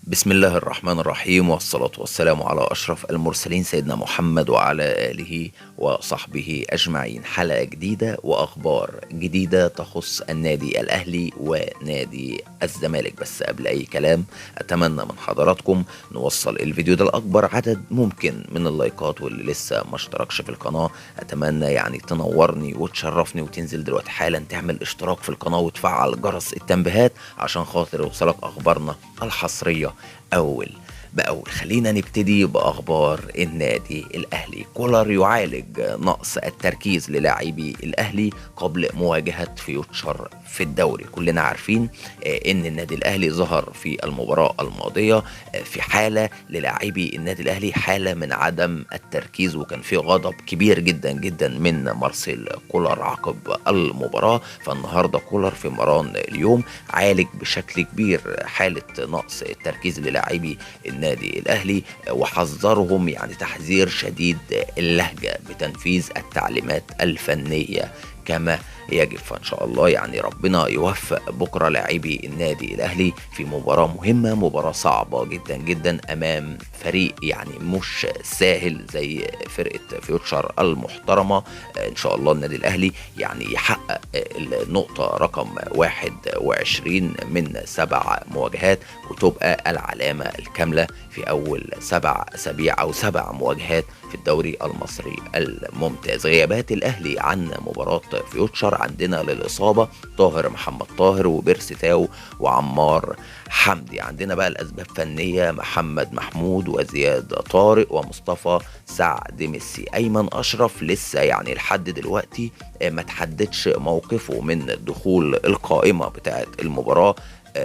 بسم الله الرحمن الرحيم، والصلاة والسلام على أشرف المرسلين سيدنا محمد وعلى آله وصحبه أجمعين. حلقة جديدة وأخبار جديدة تخص النادي الأهلي ونادي الزمالك. بس قبل أي كلام أتمنى من حضراتكم نوصل الفيديو ده لأكبر عدد ممكن من اللايكات، واللي لسه ما اشتركش في القناة أتمنى تنورني وتشرفني وتنزل دلوقتي حالا تعمل اشتراك في القناة وتفعل جرس التنبيهات عشان خاطر يوصلك أخبارنا الحصرية أول بأول. خلينا نبتدي بأخبار النادي الأهلي. كولر يعالج نقص التركيز للاعبي الأهلي قبل مواجهة فيوتشر في الدوري. كلنا عارفين إن النادي الأهلي ظهر في المباراة الماضية في حالة للاعبي النادي الأهلي، حالة من عدم التركيز، وكان في غضب كبير جدا جدا من مارسيل كولر عقب المباراة. فالنهاردة كولر في مران اليوم عالج بشكل كبير حالة نقص التركيز للاعبي النادي الأهلي، وحذرهم تحذير شديد اللهجة بتنفيذ التعليمات الفنية كما يجب. فان شاء الله ربنا يوفق بكره لاعبي النادي الاهلي في مباراه مهمه، مباراه صعبه جدا جدا امام فريق مش سهل زي فرقه فيوتشر المحترمه. ان شاء الله النادي الاهلي يحقق النقطه رقم 21 من 7 مواجهات، وتبقى العلامه الكامله في اول 7 اسابيع او 7 مواجهات في الدوري المصري الممتاز. غيابات الاهلي عن مباراه فيوتشر: عندنا للإصابة طاهر محمد طاهر وبيرسي تاو وعمار حمدي. عندنا بقى الأسباب فنية: محمد محمود وزياد طارق ومصطفى سعد ميسي. أيمن أشرف لسه لحد دلوقتي ما تحددش موقفه من دخول القائمة بتاعت المباراة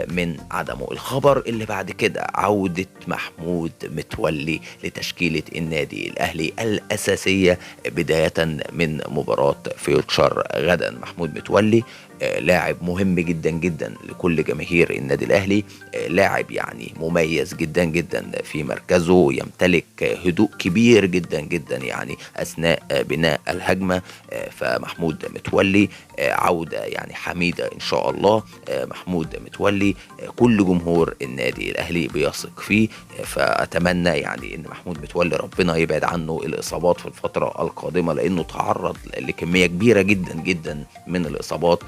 من عدمه. الخبر اللي بعد كده: عودة محمود متولي لتشكيلة النادي الأهلي الأساسية بداية من مباراة فيوتشر غدا. محمود متولي لاعب مهم جدا جدا لكل جماهير النادي الأهلي، لاعب مميز جدا جدا في مركزه، يمتلك هدوء كبير جدا جدا أثناء بناء الهجمة. فمحمود متولي عودة حميدة إن شاء الله. محمود متولي كل جمهور النادي الأهلي بيثق فيه، فأتمنى إن محمود متولي ربنا يبعد عنه الإصابات في الفترة القادمة، لأنه تعرض لكمية كبيرة جدا جدا من الإصابات.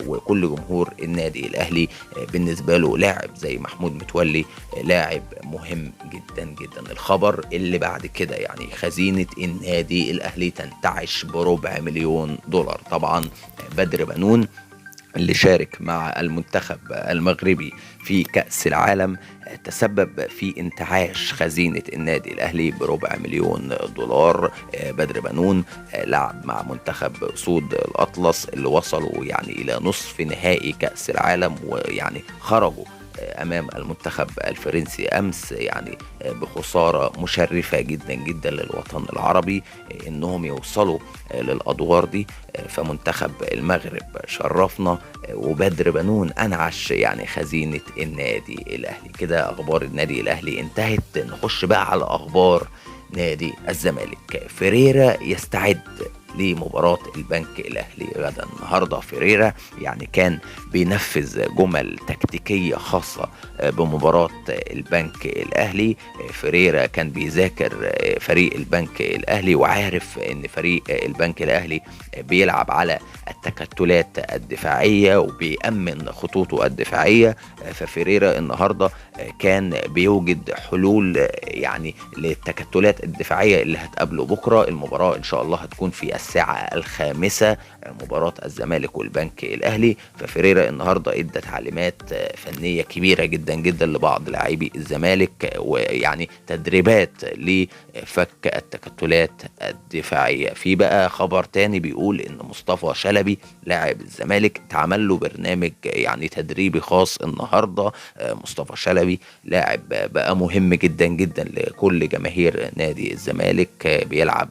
وكل جمهور النادي الأهلي بالنسبة له لاعب زي محمود متولي لاعب مهم جدا جدا. الخبر اللي بعد كده: خزينة النادي الأهلي تنتعش ب250,000,000 دولار. طبعا بدر بنون اللي شارك مع المنتخب المغربي في كأس العالم تسبب في انتعاش خزينة النادي الأهلي ب250,000,000 دولار. بدر بنون لعب مع منتخب أسود الأطلس اللي وصلوا إلى نصف نهائي كأس العالم، خرجوا امام المنتخب الفرنسي امس بخساره مشرفه جدا جدا للوطن العربي انهم يوصلوا للادوار دي. فمنتخب المغرب شرفنا، وبدر بنون انعش خزينه النادي الاهلي. كده اخبار النادي الاهلي انتهت. نخش بقى على اخبار نادي الزمالك. فيريرا يستعد لمباراة البنك الأهلي غدا. النهاردة فيريرا كان بينفذ جمل تكتيكية خاصة بمباراة البنك الأهلي. فيريرا كان بيذاكر فريق البنك الأهلي، وعارف ان فريق البنك الأهلي بيلعب على التكتلات الدفاعية وبيأمن خطوطه الدفاعية. ففيريرا النهاردة كان بيوجد حلول للتكتلات الدفاعية اللي هتقابله بكرة. المباراة إن شاء الله هتكون في الساعة 5 مباراة الزمالك والبنك الأهلي. ففيريرا النهاردة ادى تعليمات فنية كبيرة جدا جدا لبعض لاعبي الزمالك، تدريبات لفك التكتلات الدفاعية. في بقى خبر تاني بيقول ان مصطفى شلبي لاعب الزمالك اتعمل له برنامج تدريبي خاص النهاردة. مصطفى شلبي لاعب بقى مهم جدا جدا لكل جماهير نادي الزمالك، بيلعب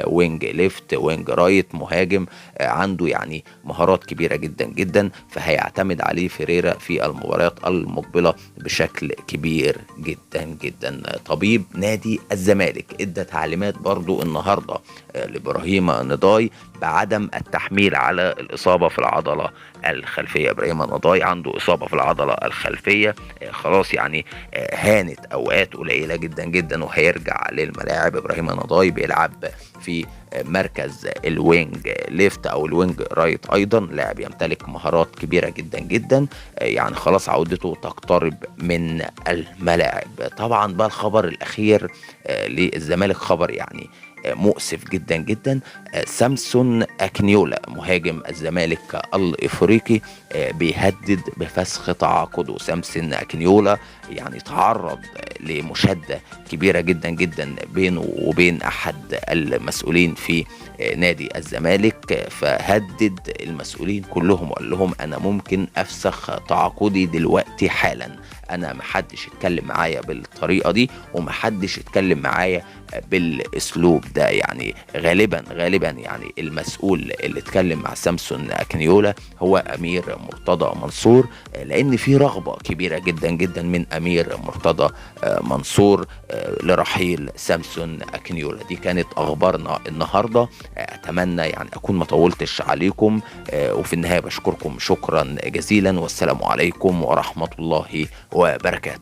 وينج ليفت وينج رايت، مهاجم عنده يعني مهارات كبيرة جدا جدا، فهيعتمد عليه فيريرا في المباريات المقبلة بشكل كبير جدا جدا. طبيب نادي الزمالك ادى تعليمات برضو النهاردة لإبراهيم نضاي بعدم التحميل على الإصابة في العضلة الخلفية. إبراهيم نضاي عنده إصابة في العضلة الخلفية، خلاص يعني هانت أوقات قليلة جدا جدا وهيرجع للملاعب. إبراهيم نضاي بيلعب في مركز الوينج ليفت او الوينج رايت، ايضا لاعب يمتلك مهارات كبيره جدا جدا، يعني خلاص عودته تقترب من الملاعب. طبعا بقى الخبر الاخير للزمالك خبر يعني مؤسف جدا جدا. سامسون اكنيولا مهاجم الزمالك الافريقي بيهدد بفسخ تعاقده. سامسون اكنيولا يعني تعرض لمشادة كبيرة جدا جدا بينه وبين احد المسؤولين في نادي الزمالك، فهدد المسؤولين كلهم وقال لهم انا ممكن افسخ تعاقدي دلوقتي حالا، انا محدش اتكلم معايا بالطريقة دي ومحدش اتكلم معايا بالاسلوب ده. يعني غالبا يعني المسؤول اللي اتكلم مع سامسون اكنيولا هو امير مرتضى منصور، لان في رغبة كبيرة جدا جدا من امير مرتضى منصور لرحيل سامسون اكنيولا. دي كانت اخبارنا النهاردة، اتمنى يعني اكون ما طولتش عليكم، وفي النهاية بشكركم شكرا جزيلا، والسلام عليكم ورحمة الله وبركاته.